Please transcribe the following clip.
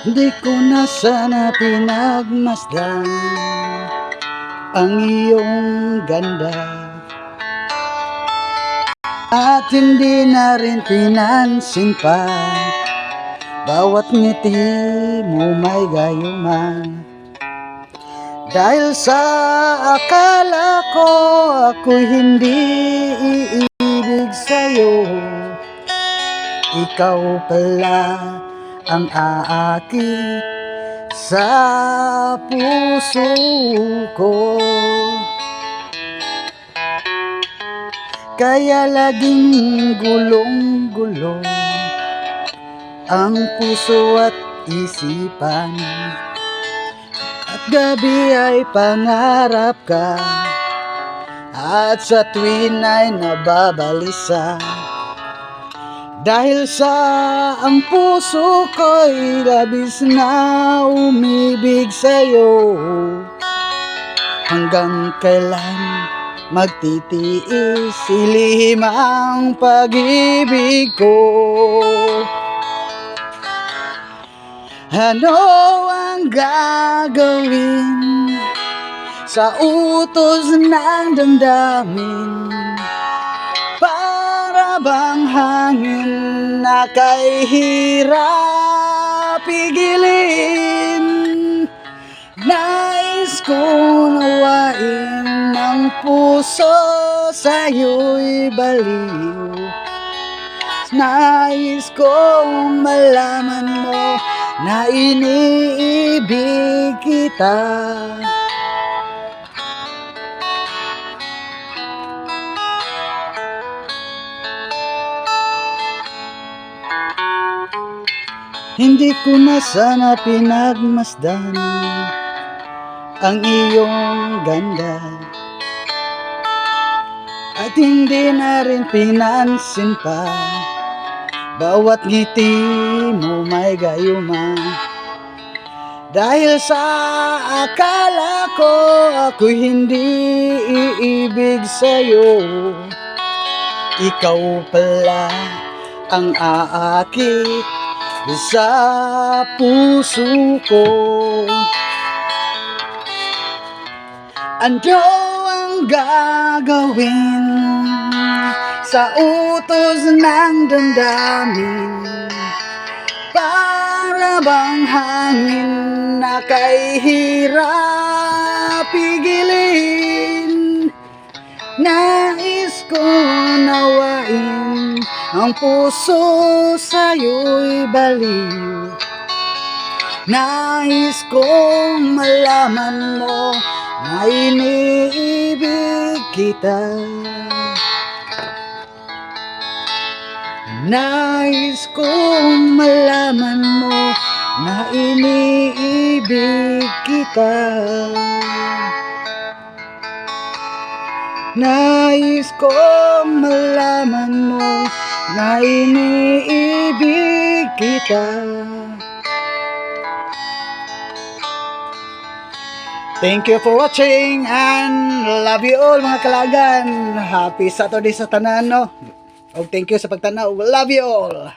Di ko na sana pinagmasdan ang iyong ganda, at hindi na rin pinansin pa bawat ngiti mo may gayuma. Dahil sa akala ko ako'y hindi iibig sa'yo, ikaw pala ang aakit sa puso ko. Kaya laging gulong-gulo ang puso at isipan, at gabi ay pangarap ka, at sa tuwin ay nababalisa. Dahil sa ang puso ko'y labis na umibig sa'yo, hanggang kailan magtitiis ilihim ang pag-ibig ko. Ano ang gagawin sa utos ng damdamin? Para bang hangin na kay hirap pigilin? Nais kong nawain ang puso sa'yo'y baliw. Nais kong malaman mo na iniibig kita. Hindi ko na sana pinagmasdan ang iyong ganda, at hindi na rin pinansin pa bawat ngiti mo may gayuma. Dahil sa akala ko ako'y hindi iibig sa'yo, ikaw pala ang aakit sa puso ko. Ano ang gagawin sa utos ng damdamin? Para bang hangin na kay hirap pigilin? Nais ko nawain ang puso sa'yo'y baliw. Nais kong malaman mo na iniibig kita. Nais kong malaman mo na iniibig kita. Nais kong malaman mo na iniibig kita. Thank you for watching and love you all mga kalagan. Happy Saturday sa tanan, no? Og thank you sa pagtanaw. Love you all.